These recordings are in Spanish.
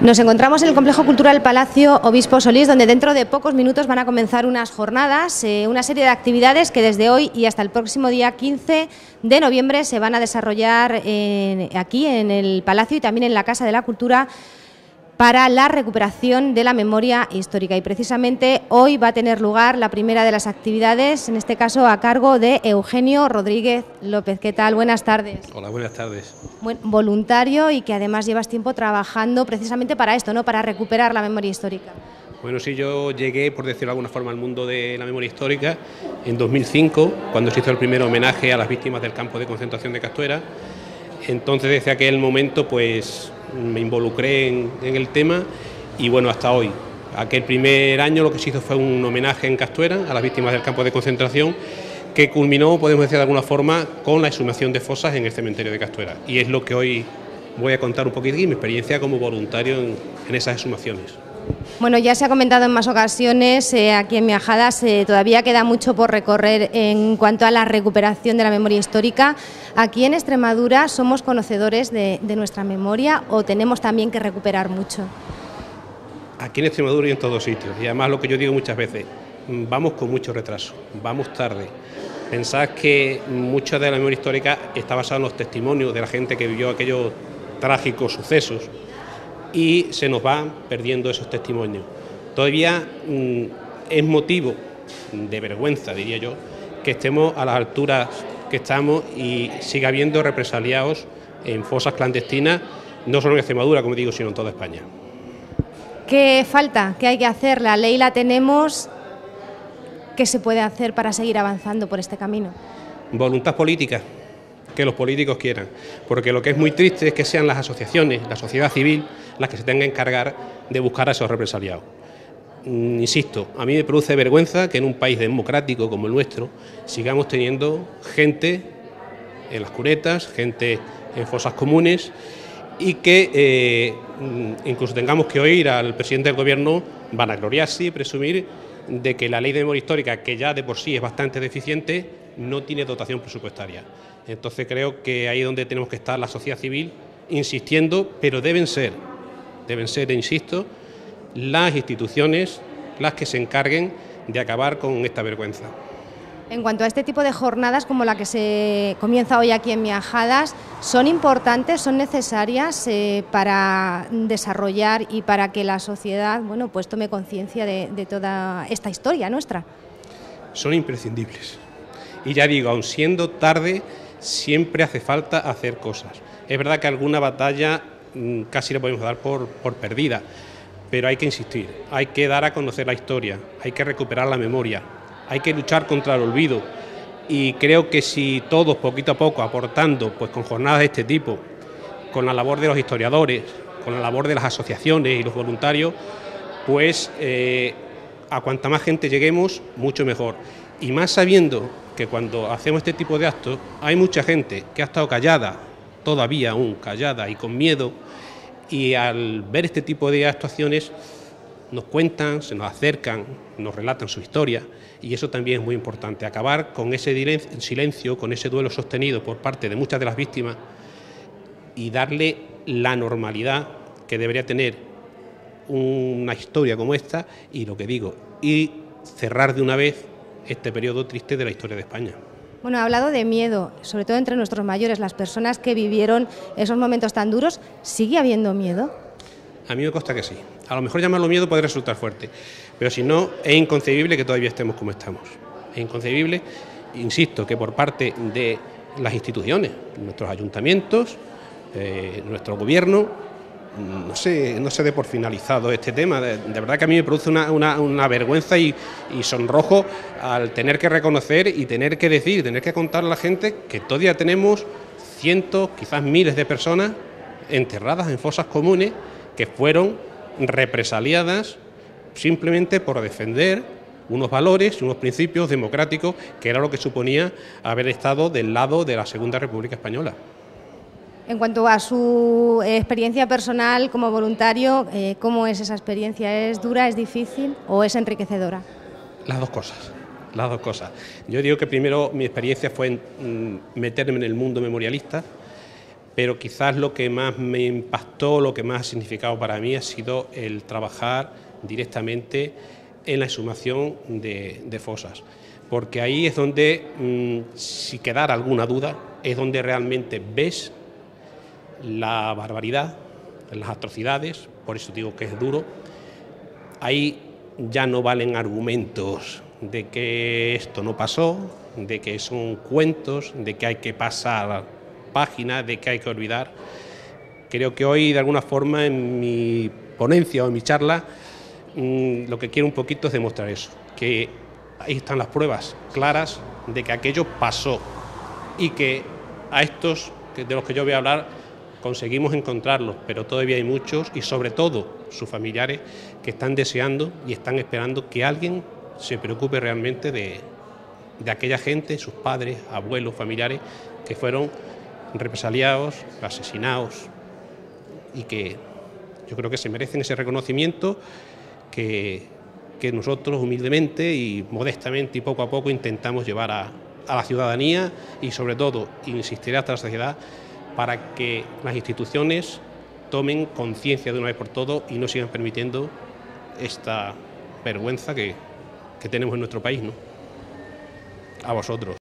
Nos encontramos en el Complejo Cultural Palacio Obispo Solís, donde dentro de pocos minutos van a comenzar unas jornadas, una serie de actividades que desde hoy y hasta el próximo día 15 de noviembre se van a desarrollar aquí en el Palacio y también en la Casa de la Cultura para la recuperación de la memoria histórica. Y precisamente hoy va a tener lugar la primera de las actividades, en este caso a cargo de Eugenio Rodríguez López. ¿Qué tal? Buenas tardes. Hola, buenas tardes. Voluntario y que además llevas tiempo trabajando precisamente para esto, ¿no? Para recuperar la memoria histórica. Bueno, sí, yo llegué, por decirlo de alguna forma, al mundo de la memoria histórica en 2005, cuando se hizo el primer homenaje a las víctimas del campo de concentración de Castuera. Entonces, desde aquel momento, pues me involucré en el tema y bueno, hasta hoy. Aquel primer año lo que se hizo fue un homenaje en Castuera a las víctimas del campo de concentración, que culminó, podemos decir de alguna forma, con la exhumación de fosas en el cementerio de Castuera. Y es lo que hoy voy a contar un poquitín, mi experiencia como voluntario en esas exhumaciones. Bueno, ya se ha comentado en más ocasiones aquí en Miajadas, todavía queda mucho por recorrer en cuanto a la recuperación de la memoria histórica. Aquí en Extremadura somos conocedores de nuestra memoria o tenemos también que recuperar mucho. Aquí en Extremadura y en todos sitios, y además lo que yo digo muchas veces, vamos con mucho retraso, vamos tarde. Pensad que mucha de la memoria histórica está basada en los testimonios de la gente que vivió aquellos trágicos sucesos y se nos van perdiendo esos testimonios. Todavía es motivo de vergüenza, diría yo, que estemos a las alturas que estamos y siga habiendo represaliados en fosas clandestinas, no solo en Extremadura, como digo, sino en toda España. ¿Qué falta? ¿Qué hay que hacer? La ley la tenemos. ¿Qué se puede hacer para seguir avanzando por este camino? Voluntad política, que los políticos quieran, porque lo que es muy triste es que sean las asociaciones, la sociedad civil, las que se tengan que encargar de buscar a esos represaliados. Insisto, a mí me produce vergüenza que en un país democrático como el nuestro sigamos teniendo gente en las cunetas, gente en fosas comunes y que incluso tengamos que oír al presidente del gobierno vanagloriarse y presumir de que la ley de memoria histórica, que ya de por sí es bastante deficiente, no tiene dotación presupuestaria. Entonces creo que ahí es donde tenemos que estar la sociedad civil insistiendo, pero deben ser, insisto, las instituciones las que se encarguen de acabar con esta vergüenza. En cuanto a este tipo de jornadas como la que se comienza hoy aquí en Miajadas, ¿son importantes, son necesarias para desarrollar y para que la sociedad, bueno, pues tome conciencia de toda esta historia nuestra? Son imprescindibles. Y ya digo, aun siendo tarde, siempre hace falta hacer cosas. Es verdad que alguna batalla casi la podemos dar por perdida, pero hay que insistir, hay que dar a conocer la historia, hay que recuperar la memoria, hay que luchar contra el olvido y creo que si todos poquito a poco aportando pues con jornadas de este tipo, con la labor de los historiadores, con la labor de las asociaciones y los voluntarios, pues a cuanta más gente lleguemos, mucho mejor. Y más sabiendo que cuando hacemos este tipo de actos hay mucha gente que ha estado callada, todavía aún callada y con miedo, y al ver este tipo de actuaciones nos cuentan, se nos acercan, nos relatan su historia y eso también es muy importante, acabar con ese silencio, con ese duelo sostenido por parte de muchas de las víctimas y darle la normalidad que debería tener una historia como esta y lo que digo, y cerrar de una vez este periodo triste de la historia de España. Bueno, ha hablado de miedo, sobre todo entre nuestros mayores, las personas que vivieron esos momentos tan duros. ¿Sigue habiendo miedo? A mí me consta que sí. A lo mejor llamarlo miedo puede resultar fuerte, pero si no, es inconcebible que todavía estemos como estamos. Es inconcebible, insisto, que por parte de las instituciones, nuestros ayuntamientos, nuestro gobierno, no se dé por finalizado este tema. De verdad que a mí me produce una vergüenza y sonrojo al tener que reconocer y tener que decir, tener que contar a la gente que todavía tenemos cientos, quizás miles de personas enterradas en fosas comunes que fueron represaliadas simplemente por defender unos valores y unos principios democráticos, que era lo que suponía haber estado del lado de la Segunda República Española. En cuanto a su experiencia personal como voluntario, ¿cómo es esa experiencia? ¿Es dura, es difícil o es enriquecedora? Las dos cosas. Yo digo que primero mi experiencia fue meterme en el mundo memorialista, pero quizás lo que más me impactó, lo que más ha significado para mí ha sido el trabajar directamente en la exhumación de fosas, porque ahí es donde, si quedara alguna duda, es donde realmente ves la barbaridad, las atrocidades, por eso digo que es duro. Ahí ya no valen argumentos de que esto no pasó, de que son cuentos, de que hay que pasar páginas, de que hay que olvidar. Creo que hoy, de alguna forma, en mi ponencia o en mi charla, lo que quiero un poquito es demostrar eso, que ahí están las pruebas claras de que aquello pasó y que a estos de los que yo voy a hablar conseguimos encontrarlos, pero todavía hay muchos y sobre todo sus familiares que están deseando y están esperando que alguien se preocupe realmente de aquella gente, sus padres, abuelos, familiares que fueron represaliados, asesinados y que yo creo que se merecen ese reconocimiento que nosotros humildemente y modestamente y poco a poco intentamos llevar a la ciudadanía y sobre todo insistiré hasta la sociedad para que las instituciones tomen conciencia de una vez por todas y no sigan permitiendo esta vergüenza que tenemos en nuestro país, ¿no? A vosotros.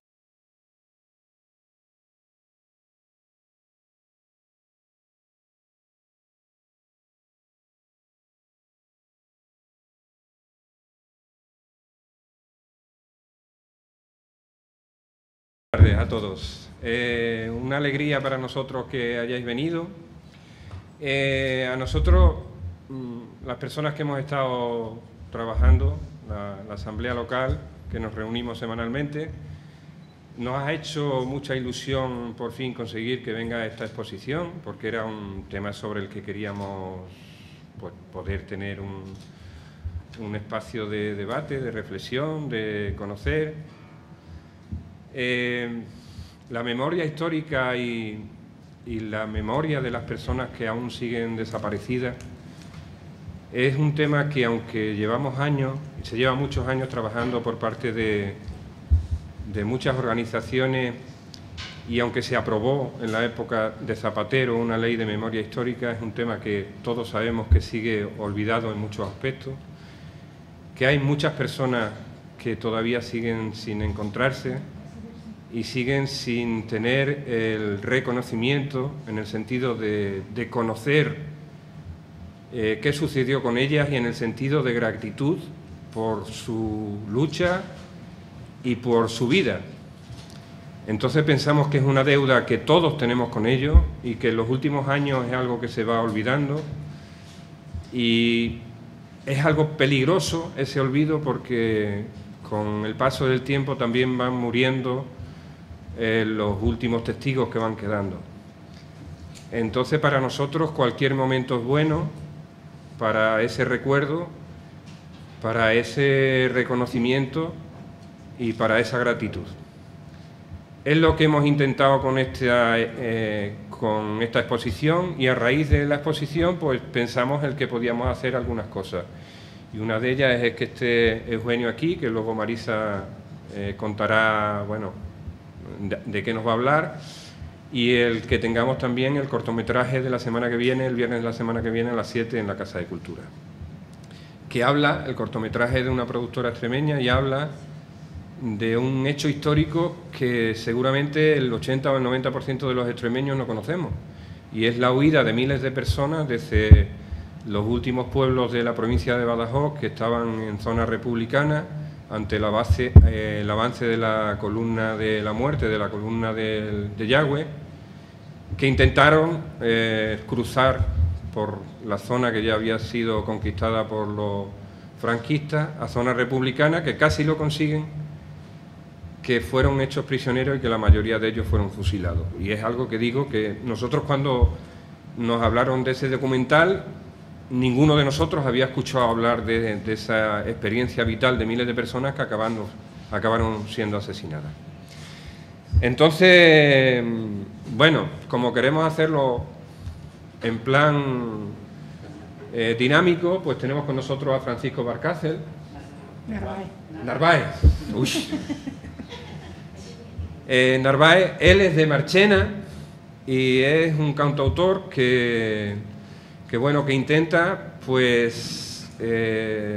Buenas tardes a todos. Una alegría para nosotros que hayáis venido. A nosotros, las personas que hemos estado trabajando, la asamblea local, que nos reunimos semanalmente, nos ha hecho mucha ilusión por fin conseguir que venga esta exposición, porque era un tema sobre el que queríamos pues, poder tener un espacio de debate, de reflexión, de conocer. La memoria histórica y la memoria de las personas que aún siguen desaparecidas es un tema que, aunque llevamos años, se lleva muchos años trabajando por parte de muchas organizaciones, y aunque se aprobó en la época de Zapatero una ley de memoria histórica, es un tema que todos sabemos que sigue olvidado en muchos aspectos, que hay muchas personas que todavía siguen sin encontrarse y siguen sin tener el reconocimiento en el sentido de conocer qué sucedió con ellas y en el sentido de gratitud por su lucha y por su vida. Entonces pensamos que es una deuda que todos tenemos con ellos y que en los últimos años es algo que se va olvidando y es algo peligroso ese olvido porque con el paso del tiempo también van muriendo los últimos testigos que van quedando. Entonces para nosotros cualquier momento es bueno para ese recuerdo, para ese reconocimiento y para esa gratitud. Es lo que hemos intentado con esta exposición y a raíz de la exposición pues pensamos el que podíamos hacer algunas cosas. Y una de ellas es que esté Eugenio aquí, que luego Marisa contará, bueno, de qué nos va a hablar, y el que tengamos también el cortometraje de la semana que viene, el viernes de la semana que viene a las 7 en la Casa de Cultura, que habla, el cortometraje de una productora extremeña y habla de un hecho histórico que seguramente el 80 o el 90% de los extremeños no conocemos, y es la huida de miles de personas desde los últimos pueblos de la provincia de Badajoz que estaban en zona republicana ante el avance de la columna de la muerte, de la columna de Yagüe, que intentaron cruzar por la zona que ya había sido conquistada por los franquistas a zona republicana, que casi lo consiguen, que fueron hechos prisioneros y que la mayoría de ellos fueron fusilados. Y es algo que digo que nosotros cuando nos hablaron de ese documental, ninguno de nosotros había escuchado hablar de esa experiencia vital de miles de personas que acabaron siendo asesinadas. Entonces, bueno, como queremos hacerlo en plan dinámico, pues tenemos con nosotros a Francisco Barcácel. Narváez. Uy. Narváez, él es de Marchena, y es un cantautor que intenta pues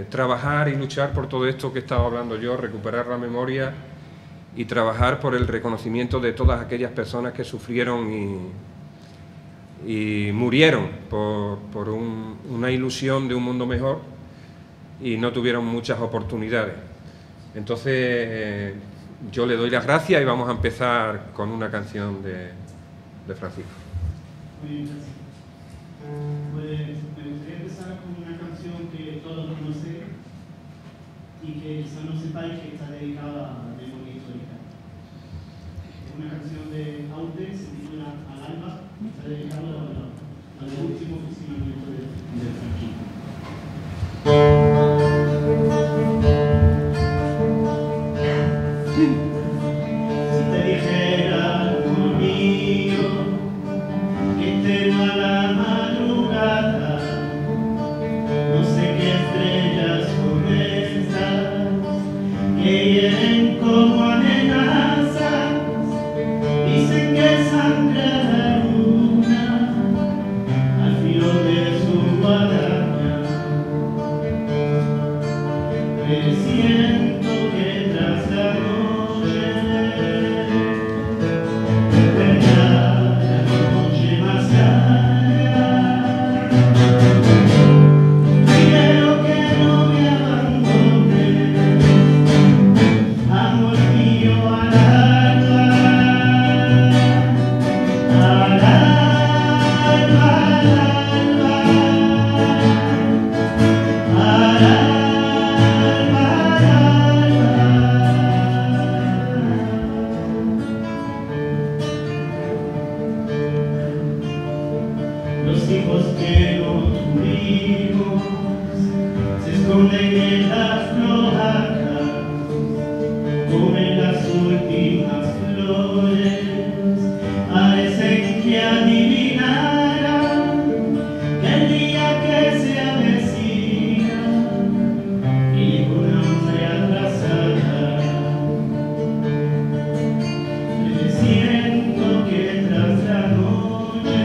trabajar y luchar por todo esto que estaba hablando yo, recuperar la memoria y trabajar por el reconocimiento de todas aquellas personas que sufrieron y murieron por una ilusión de un mundo mejor y no tuvieron muchas oportunidades. Entonces yo le doy las gracias y vamos a empezar con una canción de Francisco. Muy bien, gracias. Pues me gustaría empezar con una canción que todos conocen y que quizá no sepáis que está dedicada a la memoria histórica. Es una canción de Aute, se titula Al alba, está dedicada al último fusilamiento del franquismo. Si te dijera, amor mío, que te va a la madrugada, no sé qué estrellas son estas que vienen como amenazas, dicen que sangra la luna al filo de su guadaña. Presiento que tras la noche vendrá la noche más larga. Quiero que no me abandones, amor mío, al alba, al alba, al alba, al alba. Los hijos que no tuvimos se esconden en las cloacas, comen las últimas flores, parecen que adivinaran que el día que se avecina y con hambre atrasada. Presiento que tras la noche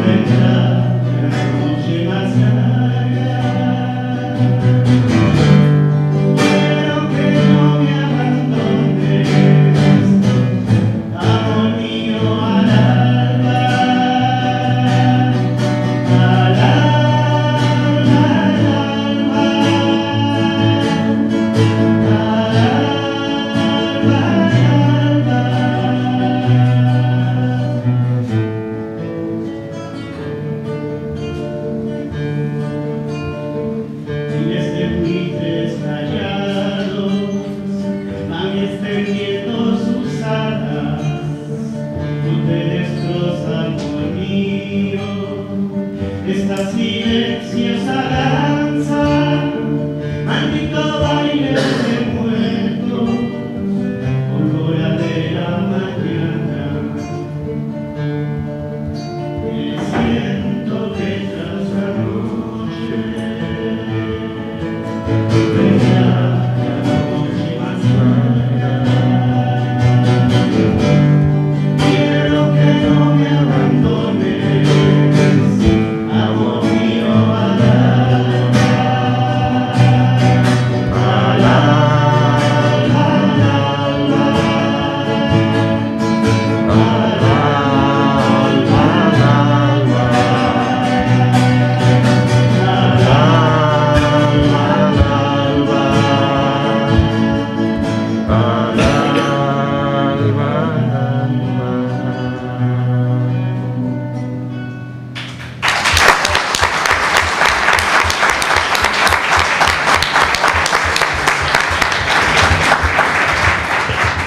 vendrá la noche más larga. Quiero que no me abandones, amor mío, al alba, al alba, al miles de buitres callados van extendiendo sus alas, no te destrozan, amor mío, esta silenciosa danza, maldito baile de muertos, olor de la mañana. Siento que tras la noche vendrá la noche más larga. Quiero que no me abandones, amor mío, al alba, al alba, al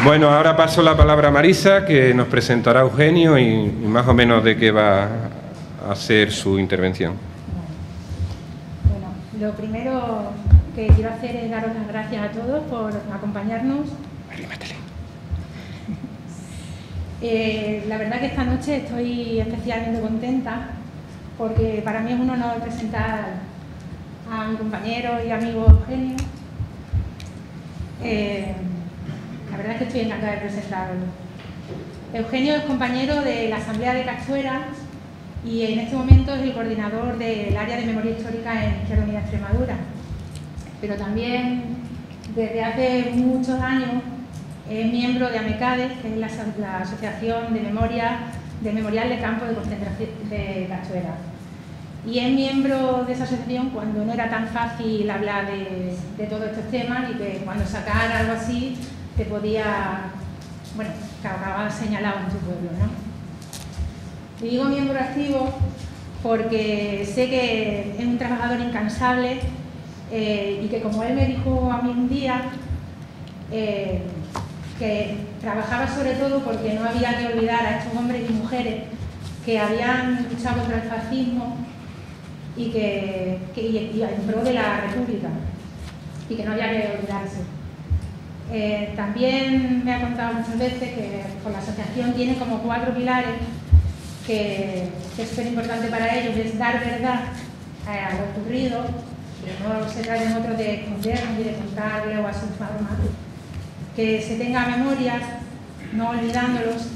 Bueno, ahora paso la palabra a Marisa, que nos presentará a Eugenio y más o menos de qué va a ser su intervención. Bueno, lo primero que quiero hacer es daros las gracias a todos por acompañarnos. Arrímatele. La verdad que esta noche estoy especialmente contenta porque para mí es un honor presentar a mi compañero y amigo Eugenio. La verdad es que estoy encantada de presentarlo. Eugenio es compañero de la Asamblea de Castuera y en este momento es el coordinador del área de memoria histórica en Izquierda Unida Extremadura. Pero también desde hace muchos años es miembro de AMECADES, que es la Asociación de Memorial de Campo de Concentración de Castuera. Y es miembro de esa asociación cuando no era tan fácil hablar de todos estos temas y que cuando sacar algo así te podía, bueno, que acababa señalado en tu pueblo, ¿no? Y digo miembro activo porque sé que es un trabajador incansable y que, como él me dijo a mí un día, que trabajaba sobre todo porque no había que olvidar a estos hombres y mujeres que habían luchado contra el fascismo y en pro de la República, y que no había que olvidarse. También me ha contado muchas veces que con la asociación tiene como 4 pilares que es súper importante para ellos: es dar verdad a lo ocurrido, que no se trata de nosotros de escondernos y de contarle o a su forma, que se tenga memoria, no olvidándolos,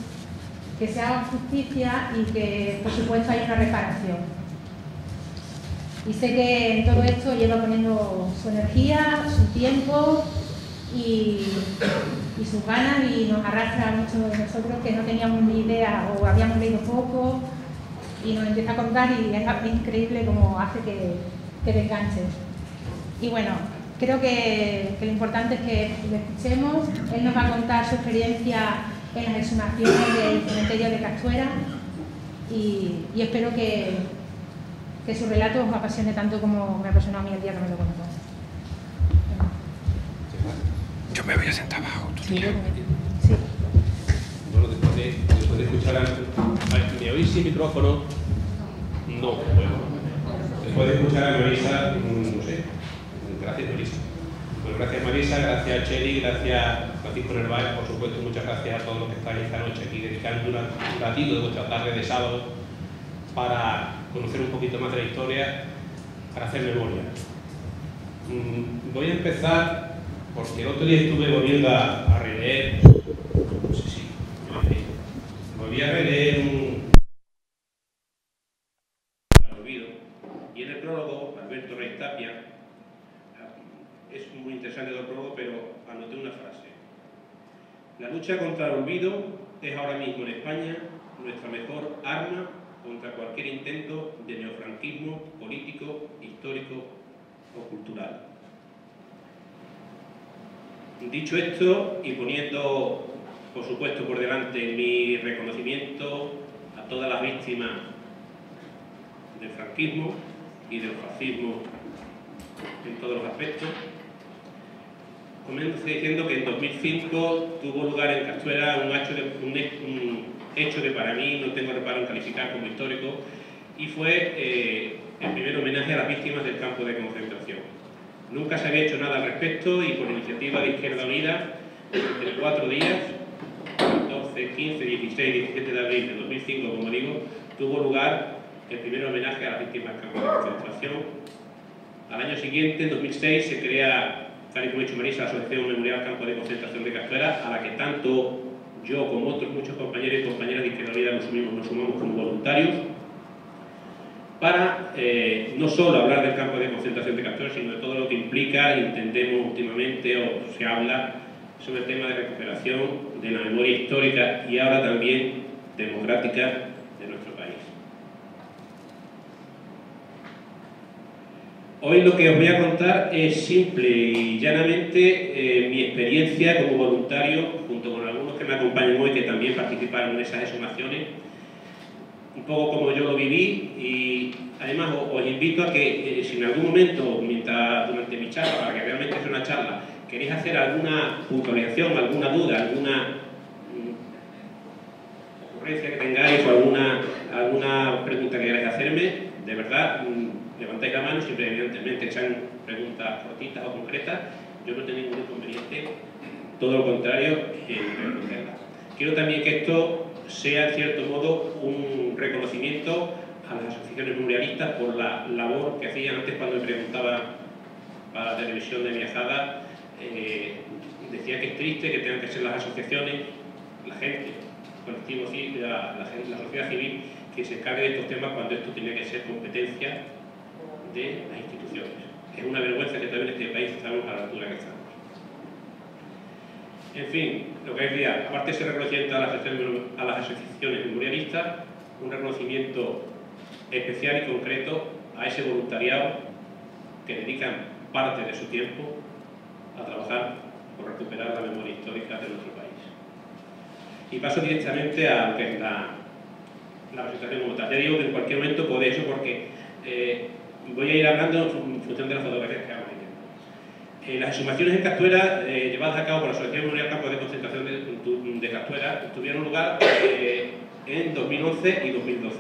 que se haga justicia y que, por supuesto, haya una reparación. Y sé que en todo esto lleva poniendo su energía, su tiempo y sus ganas, y nos arrastra a muchos de nosotros que no teníamos ni idea o habíamos leído poco, y nos empieza a contar y es increíble cómo hace que te enganches. Y bueno, creo que lo importante es que lo escuchemos. Él nos va a contar su experiencia en las exhumaciones del cementerio de Castuera y espero que su relato os apasione tanto como me apasionó a mí el día que me lo contó. Yo me voy a sentar abajo. Sí. Bueno, después de escuchar ¿me oís sin micrófono? No, bueno. Después de escuchar a Marisa, no sé. Gracias, Marisa. Bueno, gracias, Marisa, gracias, Cheli, gracias, Francisco Nerváez, por supuesto, muchas gracias a todos los que estáis esta noche aquí dedicando un ratito de vuestra tarde de sábado para conocer un poquito más de la historia, para hacer memoria. Voy a empezar porque el otro día estuve volviendo a releer, no sé si volví a releer un olvido, y en el prólogo Alberto Rey Tapia, es muy interesante el prólogo, pero anoté una frase: la lucha contra el olvido es ahora mismo en España nuestra mejor arma contra cualquier intento de neofranquismo político, histórico o cultural. Dicho esto, y poniendo, por supuesto, por delante mi reconocimiento a todas las víctimas del franquismo y del fascismo en todos los aspectos, comienzo diciendo que en 2005 tuvo lugar en Castuera un hecho que para mí no tengo reparo en calificar como histórico, y fue el primer homenaje a las víctimas del campo de concentración. Nunca se había hecho nada al respecto, y por iniciativa de Izquierda Unida, durante 4 días, 14, 15, 16 y 17 de abril de 2005, como digo, tuvo lugar el primer homenaje a las víctimas del campo de concentración. Al año siguiente, en 2006, se crea, tal y como ha dicho Marisa, la Asociación Memorial Campo de Concentración de Castuera, a la que tanto yo como otros muchos compañeros y compañeras de Izquierda Unida nos sumamos como voluntarios, para no solo hablar del campo de concentración de Castuera, sino de todo lo que implica, entendemos últimamente, o se habla sobre el tema de recuperación de la memoria histórica y ahora también democrática de nuestro país. Hoy lo que os voy a contar es simple y llanamente mi experiencia como voluntario, junto con algunos que me acompañan hoy que también participaron en esas exhumaciones, un poco como yo lo viví, y además os invito a que si en algún momento, durante mi charla, para que realmente sea una charla, queréis hacer alguna puntualización, alguna duda, alguna ocurrencia que tengáis o alguna pregunta que queráis hacerme, de verdad, levantáis la mano, siempre evidentemente sean preguntas cortitas o concretas, yo no tengo ningún inconveniente, todo lo contrario, en responderlas. Quiero también que esto sea, en cierto modo, un reconocimiento a las asociaciones memorialistas por la labor que hacían. Antes, cuando me preguntaba para la televisión de Viajada, decía que es triste que tengan que ser las asociaciones, la gente, colectivo civil, la sociedad civil, que se encargue de estos temas cuando esto tiene que ser competencia de las instituciones. Es una vergüenza que todavía en este país estamos a la altura que estamos. En fin, lo que decía, aparte de ese reconocimiento a las asociaciones memorialistas, un reconocimiento especial y concreto a ese voluntariado que dedican parte de su tiempo a trabajar por recuperar la memoria histórica de nuestro país. Y paso directamente a lo que es la presentación como tal. Ya digo que en cualquier momento podéis eso porque voy a ir hablando en función de las fotografías que hago. Las exhumaciones en Castuera, llevadas a cabo por la Asociación Memorial Campos de Concentración de Castuera, tuvieron lugar en 2011 y 2012.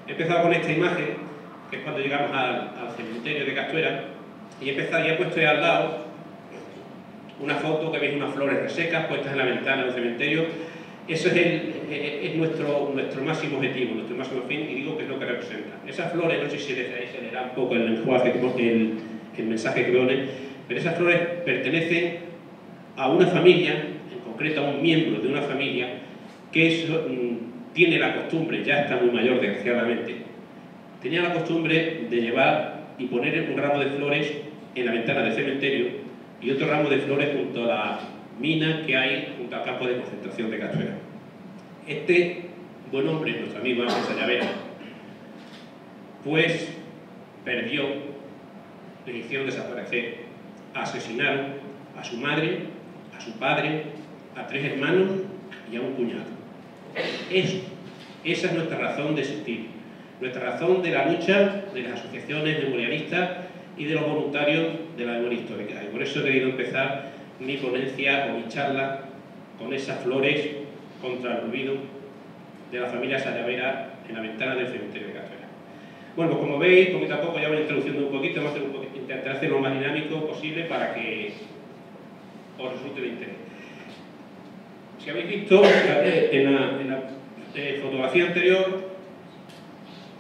He empezado con esta imagen, que es cuando llegamos al cementerio de Castuera, y he puesto ahí al lado una foto que veis unas flores resecas puestas en la ventana del cementerio. Eso es nuestro máximo objetivo, nuestro máximo fin, y digo que es lo que representa. Esas flores, no sé si desde ahí se leerá un poco el lenguaje, el mensaje que pone, pero esas flores pertenecen a una familia, en concreto a un miembro de una familia, que tiene la costumbre, ya está muy mayor desgraciadamente, tenía la costumbre de llevar y poner un ramo de flores en la ventana del cementerio y otro ramo de flores junto a la mina que hay junto al campo de concentración de Castuera. Este buen hombre, nuestro amigo Ángel Sayavera, pues perdió, le hicieron desaparecer, asesinaron a su madre, a su padre, a 3 hermanos y a un cuñado. Esa es nuestra razón de existir, nuestra razón de la lucha de las asociaciones memorialistas y de los voluntarios de la memoria histórica. Y por eso he querido empezar mi ponencia o mi charla con esas flores contra el olvido de la familia Sayavera en la ventana del cementerio de Castuera. Bueno, pues como veis, poquito a poco ya voy introduciendo un poquito, vamos a intentar hacer lo más dinámico posible para que os resulte de interés. Si habéis visto en la fotografía anterior,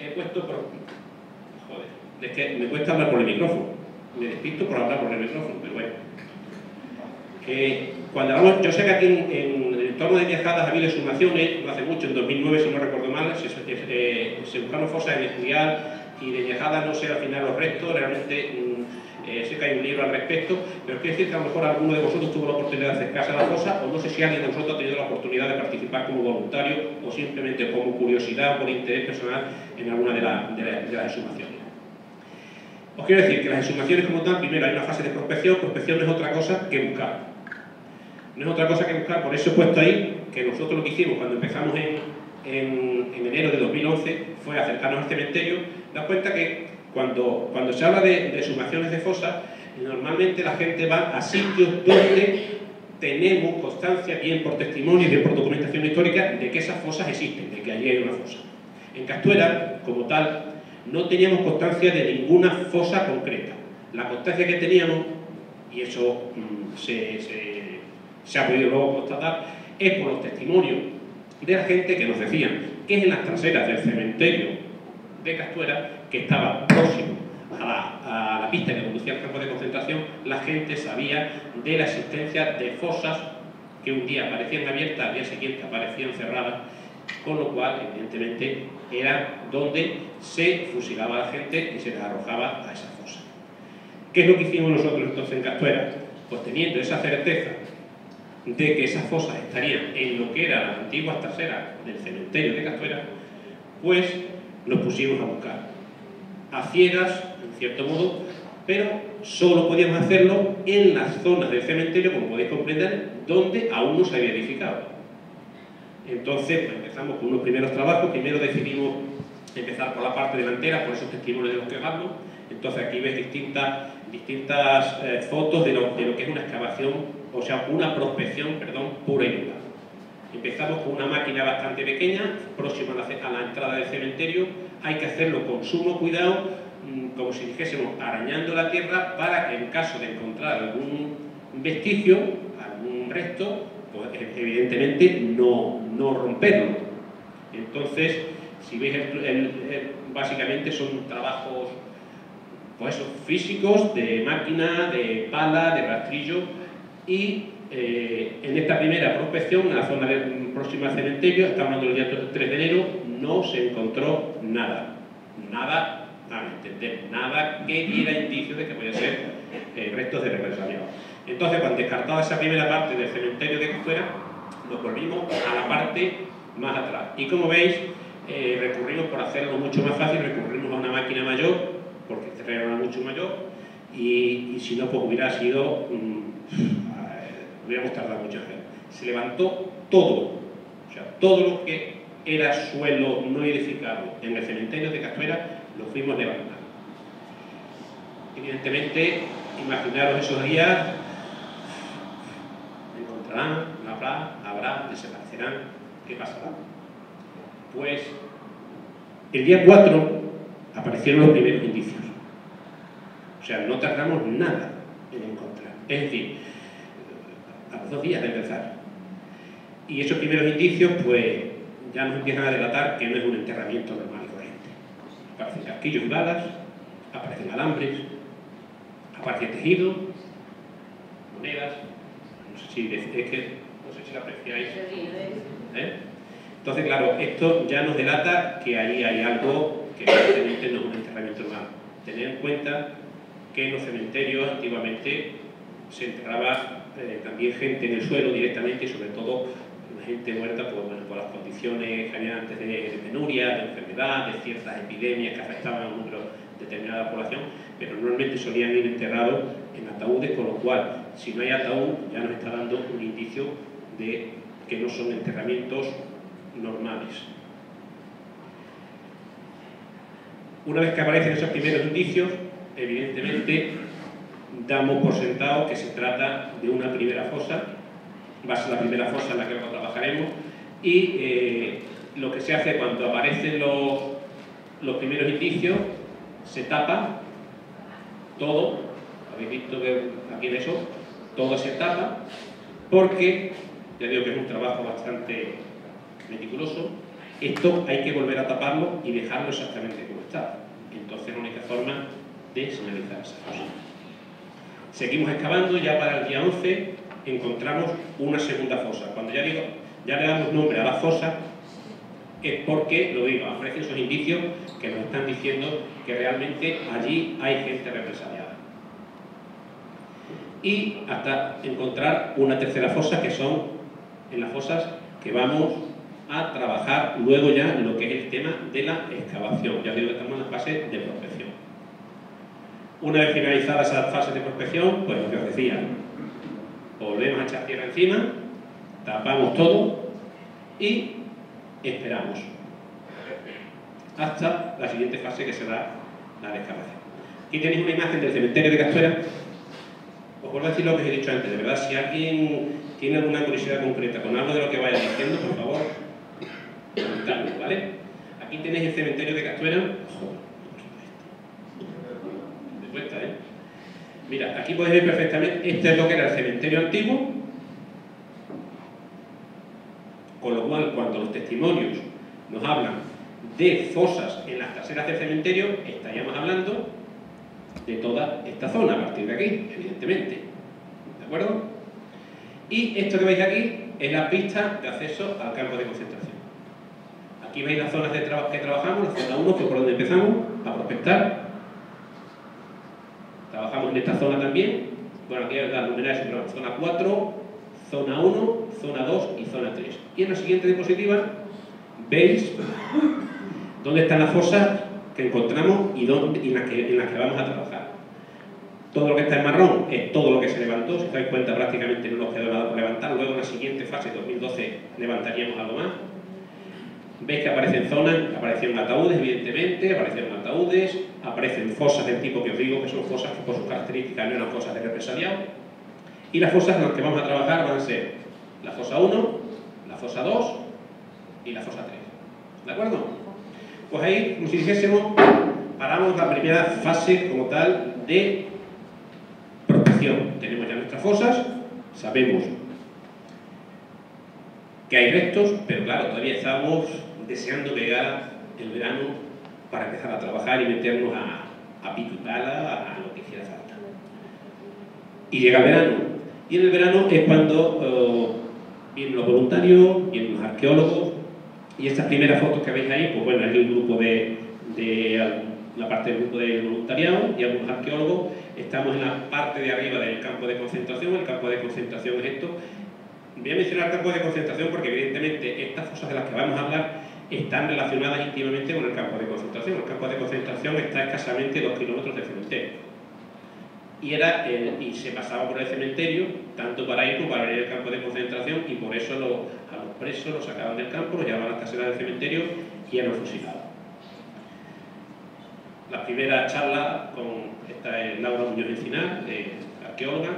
he puesto por... Joder, es que me cuesta hablar por el micrófono. Me despisto por hablar por el micrófono, pero bueno. Cuando hablamos, yo sé que aquí en el entorno de Viajadas ha habido exhumaciones, no hace mucho, en 2009, si no recuerdo mal, se buscaron fosas en Escurial y de Viajadas no sé al final los restos, realmente sé que hay un libro al respecto, pero quiero decir que a lo mejor alguno de vosotros tuvo la oportunidad de acercarse a la fosa, o no sé si alguien de vosotros ha tenido la oportunidad de participar como voluntario o simplemente como curiosidad o por interés personal en alguna de las exhumaciones. Os quiero decir que las exhumaciones como tal, primero hay una fase de prospección no es otra cosa que buscar. No es otra cosa que buscar, por eso he puesto ahí que nosotros lo que hicimos cuando empezamos en enero de 2011 fue acercarnos al cementerio. Daos cuenta que cuando se habla de exhumaciones de fosas, normalmente la gente va a sitios donde tenemos constancia, bien por testimonio y bien por documentación histórica, de que esas fosas existen, de que allí hay una fosa. En Castuera, como tal, no teníamos constancia de ninguna fosa concreta. La constancia que teníamos, y eso se ha podido luego constatar, es por los testimonios de la gente que nos decían que es en las traseras del cementerio de Castuera, que estaba próximo a la pista que conducía al campo de concentración, la gente sabía de la existencia de fosas que un día aparecían abiertas, al día siguiente aparecían cerradas, con lo cual, evidentemente, era donde se fusilaba a la gente y se les arrojaba a esa fosa. ¿Qué es lo que hicimos nosotros entonces en Castuera? Pues teniendo esa certeza de que esas fosas estarían en lo que eran las antiguas traseras del cementerio de Castuera, pues nos pusimos a buscar a ciegas, en cierto modo, pero solo podíamos hacerlo en las zonas del cementerio, como podéis comprender, donde aún no se había edificado. Entonces, pues empezamos con unos primeros trabajos. Primero decidimos empezar por la parte delantera, por esos testimonios de los que hablo. Entonces aquí ves distintas fotos de lo que es una excavación, o sea, una prospección, pura y dura. Empezamos con una máquina bastante pequeña, próxima a la entrada del cementerio. Hay que hacerlo con sumo cuidado, como si dijésemos, arañando la tierra, para que en caso de encontrar algún vestigio, algún resto, pues evidentemente no romperlo. Entonces, si veis, básicamente son trabajos pues, físicos, de máquina, de pala, de rastrillo, y en esta primera prospección, en la zona próxima al cementerio, estamos hablando del día 3 de enero, no se encontró nada. Nada, a entender, nada que diera indicios de que podía ser restos de represaliados. Entonces, cuando descartada esa primera parte del cementerio de Castuera, nos volvimos a la parte más atrás. Y como veis, recurrimos, por hacerlo mucho más fácil, recurrimos a una máquina mayor, porque este terreno era mucho mayor, y si no, pues hubiera sido, hubiéramos tardado mucho en hacerlo. Se levantó todo, o sea, todo lo que era suelo no edificado en el cementerio de Castuera, lo fuimos levantando. Evidentemente, imaginaros esos días, encontrarán, no habrá, desaparecerán, ¿qué pasará? Pues el día 4 aparecieron los primeros indicios. O sea, no tardamos nada en encontrar. Es decir, a los 2 días de empezar. Y esos primeros indicios, pues, ya nos empiezan a delatar que no es un enterramiento normal y corriente. Aparecen casquillos y balas, aparecen alambres, aparece tejido, monedas, no sé si lo apreciáis. Entonces, claro, esto ya nos delata que ahí hay algo que evidentemente no es un enterramiento normal. Tened en cuenta que en los cementerios antiguamente se enterraba también gente en el suelo directamente y sobre todo gente muerta por las condiciones que había antes de penuria, de enfermedad, de ciertas epidemias que afectaban a un número determinado de la población, pero normalmente solían ir enterrados en ataúdes, con lo cual, si no hay ataúd, ya nos está dando un indicio de que no son enterramientos normales. Una vez que aparecen esos primeros indicios, evidentemente damos por sentado que se trata de una primera fosa, va a ser la primera fosa en la que trabajaremos, y lo que se hace cuando aparecen los primeros indicios, se tapa todo, habéis visto que aquí en eso, todo se tapa, porque, ya digo que es un trabajo bastante meticuloso, esto hay que volver a taparlo y dejarlo exactamente como está. Entonces es la única forma de señalizar esas cosas. Seguimos excavando, ya para el día 11 encontramos una segunda fosa. Cuando ya le damos nombre a la fosa, es porque, lo digo, aparecen esos indicios que nos están diciendo que realmente allí hay gente represaliada. Y hasta encontrar una tercera fosa, que son en las fosas que vamos a trabajar luego ya en lo que es el tema de la excavación. Ya digo que estamos en la fase de prospección. Una vez finalizada esa fase de prospección, pues lo que os decía, volvemos a echar tierra encima, tapamos todo y esperamos hasta la siguiente fase, que será la de excavación. Aquí tenéis una imagen del cementerio de Castuera. Os vuelvo a decir lo que os he dicho antes, de verdad, si alguien tiene alguna curiosidad concreta con algo de lo que vaya diciendo, por favor, comentadlo, ¿vale? Aquí tenéis el cementerio de Castuera. Joder, me cuesta, ¿eh? Mira, aquí podéis ver perfectamente, este es lo que era el cementerio antiguo, con lo cual, cuando los testimonios nos hablan de fosas en las traseras del cementerio, estaríamos hablando de toda esta zona, a partir de aquí, evidentemente. ¿De acuerdo? Y esto que veis aquí es la pista de acceso al campo de concentración. Aquí veis las zonas que trabajamos, la zona 1, que es por donde empezamos a prospectar. Trabajamos en esta zona también. Bueno, aquí las luminarias son zona 4, zona 1, zona 2 y zona 3. Y en la siguiente diapositiva veis dónde están las fosas que encontramos y en las que vamos a trabajar. Todo lo que está en marrón es todo lo que se levantó. Si os dais cuenta, prácticamente no nos quedó nada por levantar. Luego en la siguiente fase, 2012, levantaríamos algo más. Veis que aparecen zonas, aparecieron ataúdes, evidentemente, aparecen fosas del tipo que os digo, que son fosas que por sus características no eran fosas de represaliado. Y las fosas en las que vamos a trabajar van a ser la fosa 1, la fosa 2 y la fosa 3. ¿De acuerdo? Pues ahí, como si dijésemos, paramos la primera fase como tal de prospección. Tenemos ya nuestras fosas, sabemos que hay restos, pero claro, todavía estamos deseando que llegara el verano para empezar a trabajar y meternos a pico y pala, a lo que hiciera falta. Y llega el verano, Y en el verano es cuando vienen los voluntarios, vienen los arqueólogos, y estas primeras fotos que veis ahí, pues bueno, es el grupo la parte del grupo de voluntariado y algunos arqueólogos. Estamos en la parte de arriba del campo de concentración. El campo de concentración es esto. Voy a mencionar el campo de concentración porque evidentemente estas fosas de las que vamos a hablar están relacionadas íntimamente con el campo de concentración. El campo de concentración está a escasamente 2 kilómetros del cementerio. Y se pasaba por el cementerio, tanto para ir como para venir al campo de concentración, y por eso a los presos los sacaban del campo, los llevaban a las caseras del cementerio y eran fusilados. La primera charla esta es Laura Muñoz Encinar, arqueóloga,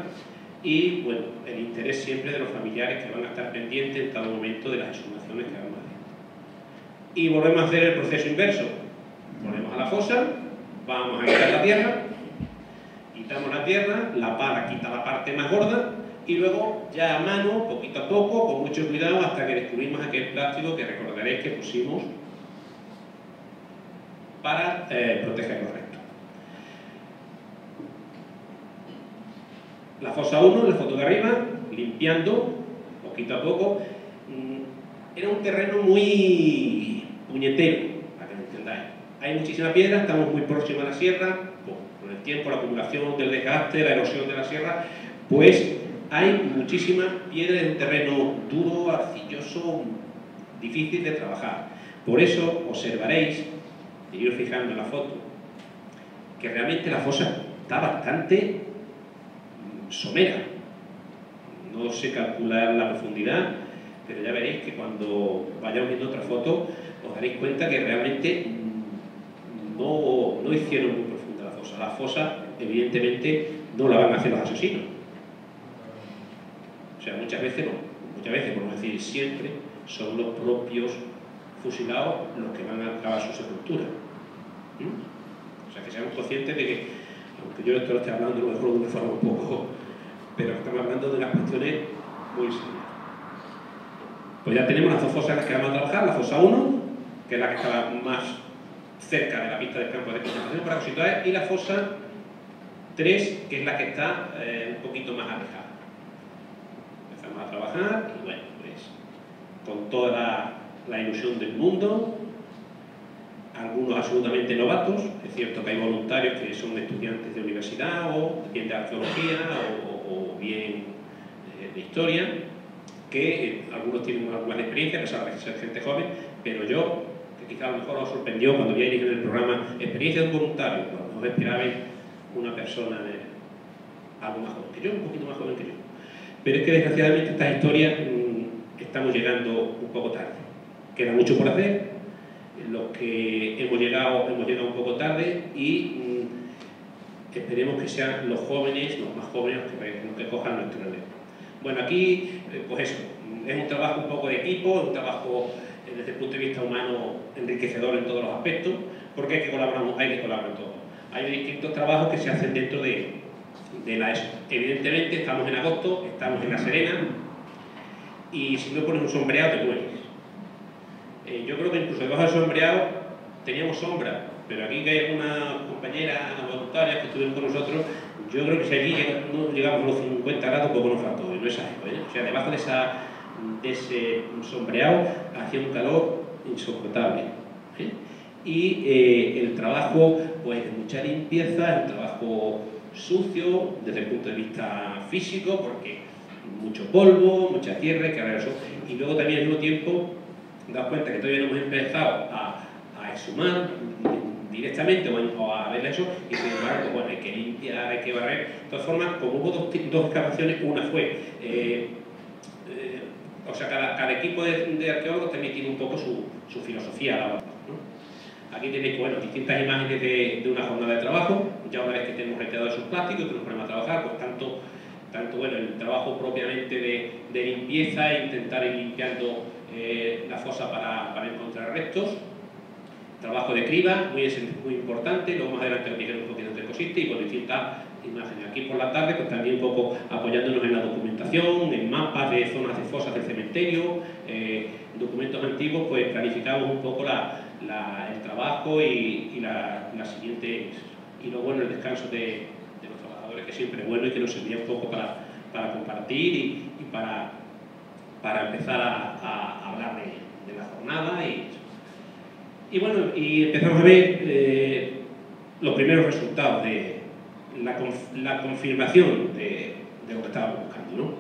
y bueno, el interés siempre de los familiares que van a estar pendientes en cada momento de las exhumaciones que vamos a hacer. Y volvemos a hacer el proceso inverso. Volvemos a la fosa, vamos a quitar la tierra, quitamos la tierra, la pala quita la parte más gorda y luego ya a mano, poquito a poco, con mucho cuidado, hasta que descubrimos aquel plástico que recordaréis que pusimos para proteger los restos. La fosa 1, la foto de arriba, limpiando, poquito a poco. Era un terreno muy puñetero, para que lo entendáis. Hay muchísima piedra, estamos muy próximos a la sierra. Con el tiempo, la acumulación del desgaste, la erosión de la sierra, pues hay muchísima piedra en un terreno duro, arcilloso, difícil de trabajar. Por eso observaréis, y iros fijando en la foto, que realmente la fosa está bastante somera. No sé calcular la profundidad, pero ya veréis que cuando vayamos viendo otra foto os daréis cuenta que realmente no hicieron muy profunda la fosa. La fosa, evidentemente, no la van a hacer los asesinos. O sea, muchas veces, por no decir siempre, son los propios fusilados los que van a acabar su sepultura. O sea, que seamos conscientes de que, aunque yo esto lo estoy hablando a lo mejor de una forma un poco, pero estamos hablando de unas cuestiones muy serias. Pues ya tenemos las dos fosas en las que vamos a trabajar, la fosa 1, que es la que está más cerca de la pista del campo de concentración para que os situáis, y la fosa 3, que es la que está un poquito más alejada. Empezamos a trabajar y bueno, pues con toda la ilusión del mundo, algunos absolutamente novatos. Es cierto que hay voluntarios que son estudiantes de universidad o bien de arqueología o bien de historia, que algunos tienen alguna experiencia, a pesar de ser gente joven, pero yo, que quizá a lo mejor os sorprendió cuando vi en el programa experiencia de un voluntario, cuando os esperabais una persona algo más joven que yo, un poquito más joven que yo. Pero es que desgraciadamente estas historias estamos llegando un poco tarde. Queda mucho por hacer. Los que hemos llegado un poco tarde y esperemos que sean los jóvenes, los más jóvenes, los que cojan nuestro relevo. Bueno, aquí, pues eso, es un trabajo un poco de equipo, es un trabajo desde el punto de vista humano enriquecedor en todos los aspectos, porque hay que colaborar todos. Hay distintos trabajos que se hacen dentro de la ESO. Evidentemente, estamos en agosto, estamos en La Serena, y si no pones un sombreado te mueres. Yo creo que incluso debajo del sombreado teníamos sombra, pero aquí que hay algunas compañeras voluntarias que estuvieron con nosotros, yo creo que si aquí no llegamos a los 50 grados, poco nos faltó, y no es algo, O sea, debajo de ese sombreado hacía un calor insoportable. Y el trabajo, pues, de mucha limpieza, el trabajo sucio desde el punto de vista físico, porque mucho polvo, mucha tierra, que ahora eso, y luego también al mismo tiempo daos cuenta que todavía no hemos empezado a exhumar directamente o a ver eso, y sin embargo, bueno, hay que limpiar, hay que barrer. De todas formas, como hubo dos excavaciones, una fue, o sea, cada equipo de arqueólogos también tiene un poco su filosofía a la hora, ¿no? Aquí tenéis, bueno, distintas imágenes de una jornada de trabajo. Ya una vez que tenemos retirado esos plásticos y que nos ponemos a trabajar, pues tanto bueno, el trabajo propiamente de limpieza e intentar ir limpiando la fosa para encontrar restos, trabajo de criba, muy importante. Luego más adelante os diré un poquito de cositas y con distintas imágenes. Aquí por la tarde, pues también un poco apoyándonos en la documentación, en mapas de zonas de fosas del cementerio, documentos antiguos, pues planificamos un poco el trabajo y la siguiente, y luego bueno, el descanso de los trabajadores, que siempre es bueno y que nos servía un poco para compartir y para empezar a hablar de la jornada. Y bueno, y empezamos a ver los primeros resultados de la confirmación de lo que estábamos buscando, ¿no?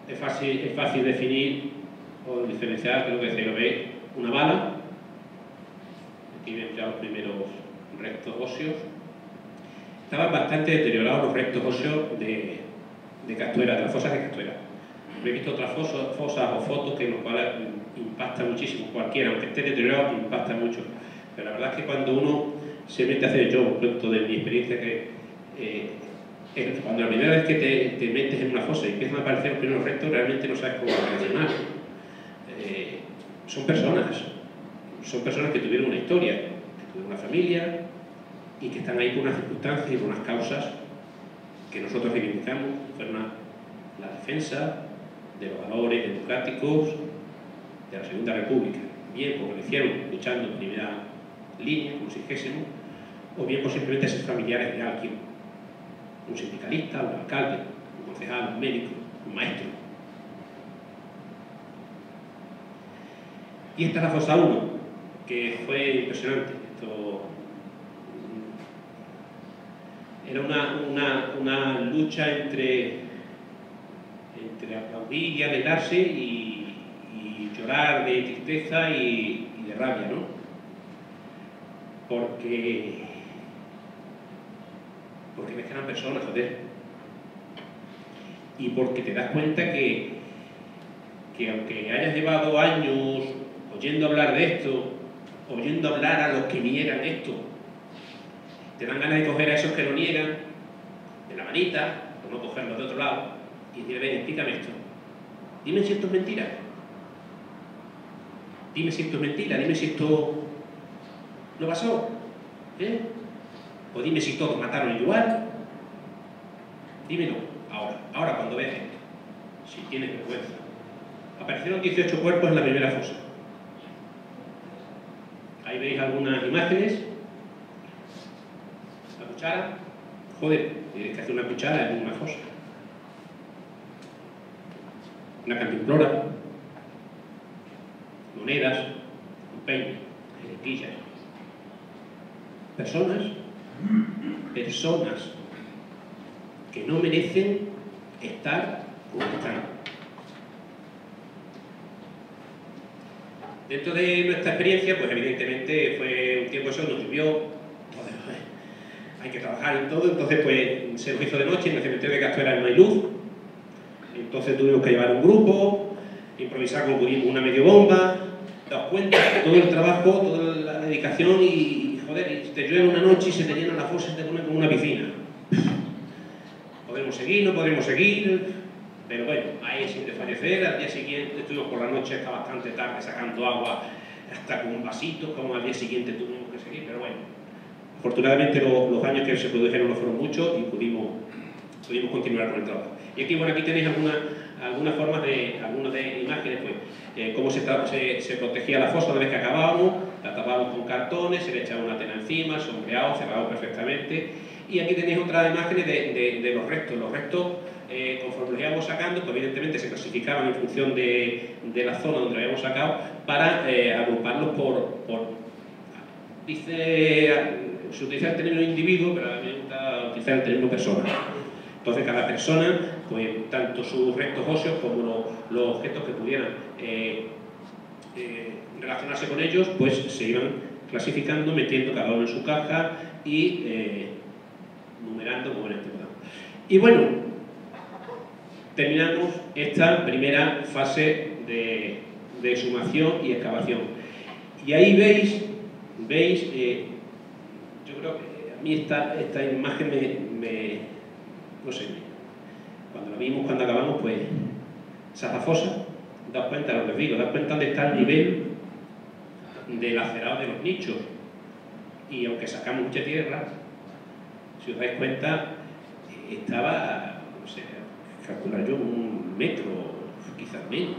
Es fácil definir o diferenciar, creo que se lo ve, una bala. Aquí vemos ya los primeros restos óseos. Estaban bastante deteriorados los restos óseos de Castuera, de las fosas de Castuera. He visto otras fosas o fotos que en los cuales impacta muchísimo, cualquiera, aunque esté deteriorado, impacta mucho. Pero la verdad es que cuando uno se mete a hacer, yo cuento de mi experiencia, que cuando la primera vez que te metes en una fosa y empiezan a aparecer los primeros restos, realmente no sabes cómo reaccionar. Son personas que tuvieron una historia, que tuvieron una familia y que están ahí por unas circunstancias y por unas causas que nosotros reivindicamos, fueron la defensa de los valores democráticos de la Segunda República, bien porque lo hicieron luchando en primera línea, como si dijésemos, o bien por simplemente ser familiares de alguien, un sindicalista, un alcalde, un concejal, un médico, un maestro. Y esta es la fosa 1, que fue impresionante. Esto era una lucha entre aplaudir y alegrarse y llorar de tristeza y de rabia, ¿no? Porque ves que eran personas, joder. Y porque te das cuenta que aunque hayas llevado años oyendo hablar de esto, oyendo hablar a los que niegan esto, te dan ganas de coger a esos que lo niegan de la manita, o no cogerlos de otro lado, y decir, ven, explícame esto. Dime si esto es mentira. Dime si esto es mentira, dime si esto no pasó. O dime si todos mataron igual. Dímelo, ahora cuando veas esto, si tienes vergüenza. Aparecieron 18 cuerpos en la primera fosa. Ahí veis algunas imágenes. La cuchara. Joder, tienes que hacer una cuchara en una fosa. Una cantimplora. Monedas. Un peine. Jeringuillas. Personas que no merecen estar como están. Dentro de nuestra experiencia, pues evidentemente fue un tiempo eso, nos llovió, entonces hay que trabajar en todo, entonces pues se nos hizo de noche, en el cementerio de Castuera no hay luz, entonces tuvimos que llevar un grupo, improvisar como pudimos una medio bomba, daos cuenta de todo el trabajo, toda la dedicación y joder, y te llueve una noche y se te llena la fosa y te ponen como una piscina. Podemos seguir, no podemos seguir, pero bueno, ahí sin desfallecer. Al día siguiente estuvimos por la noche hasta bastante tarde sacando agua, hasta con vasitos, como al día siguiente tuvimos que seguir, pero bueno, afortunadamente los años que se produjeron no fueron muchos y pudimos continuar con el trabajo. Y aquí, bueno, aquí tenéis algunas de imágenes, pues, cómo se protegía la fosa una vez que acabábamos, la tapábamos con cartones, se le echaba una tela encima, sombreado, cerrado perfectamente. Y aquí tenéis otras imágenes de los restos. Los restos, conforme los íbamos sacando, pues evidentemente se clasificaban en función de la zona donde lo habíamos sacado para agruparlos se utiliza el término individuo, pero a mí me gusta utilizar el término persona. Entonces cada persona, pues tanto sus restos óseos como los objetos que pudieran relacionarse con ellos, pues se iban clasificando, metiendo cada uno en su caja y numerando como en este programa. Y bueno, terminamos esta primera fase de exhumación y excavación. Y ahí veis, yo creo que a mí esta imagen no sé, cuando la vimos, cuando acabamos, pues esa fosa, daos cuenta de lo que os digo, daos cuenta dónde está el nivel del acerado de los nichos. Y aunque sacamos mucha tierra, si os dais cuenta, estaba, no sé, calcular yo, 1 metro, quizás menos,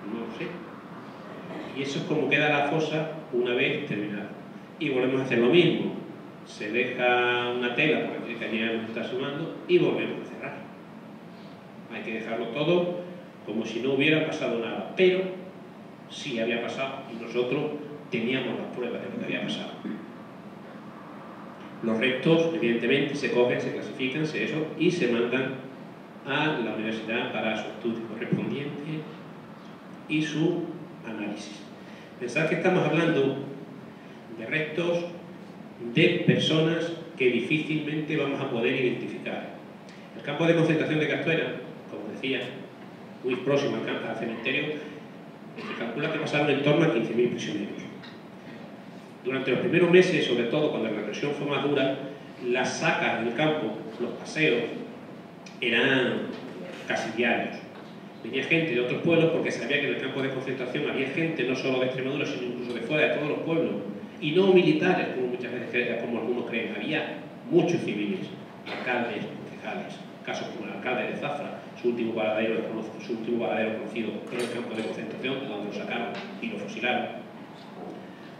no sé. Y eso es como queda la fosa una vez terminada. Y volvemos a hacer lo mismo. se deja una tela para que caña está sumando y volvemos a cerrar. Hay que dejarlo todo como si no hubiera pasado nada, pero sí había pasado y nosotros teníamos las pruebas de lo que había pasado. Los restos, evidentemente, se cogen, se clasifican, y se mandan a la universidad para su estudio correspondiente y su análisis. Pensad que estamos hablando de restos de personas que difícilmente vamos a poder identificar. El campo de concentración de Castuera, como decía, muy próximo al cementerio, se calcula que pasaron en torno a 15.000 prisioneros. Durante los primeros meses, sobre todo cuando la represión fue más dura, las sacas del campo, los paseos, eran casi diarios. Venía gente de otros pueblos porque sabía que en el campo de concentración había gente no solo de Extremadura, sino incluso de fuera, de todos los pueblos, y no militares, como muchas veces creen, como algunos creen. Había muchos civiles, alcaldes, concejales, casos como el alcalde de Zafra, su último paradero conocido era el campo de concentración, de donde lo sacaron y lo fusilaron.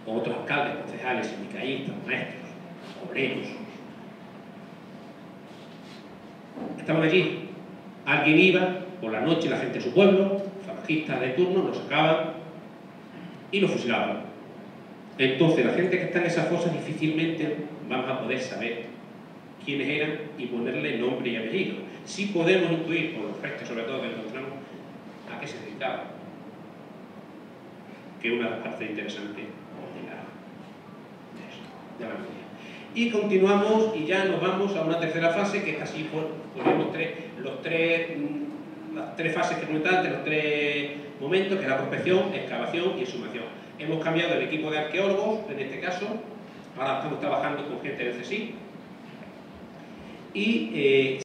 O otros alcaldes, concejales, sindicalistas, maestros, obreros. Estaban allí. Alguien iba por la noche, la gente de su pueblo, falangistas de turno, lo sacaban y lo fusilaban. Entonces, la gente que está en esas fosas difícilmente vamos a poder saber quiénes eran y ponerle nombre y apellido. Sí podemos intuir, por los restos sobre todo que encontramos, a qué se dedicaban, que es una parte interesante de la memoria. Y continuamos y ya nos vamos a una tercera fase, que es así, ponemos las tres fases que comentaba antes, los tres momentos, que es la prospección, excavación y exhumación. Hemos cambiado el equipo de arqueólogos, en este caso, ahora estamos trabajando con gente del CSIC, y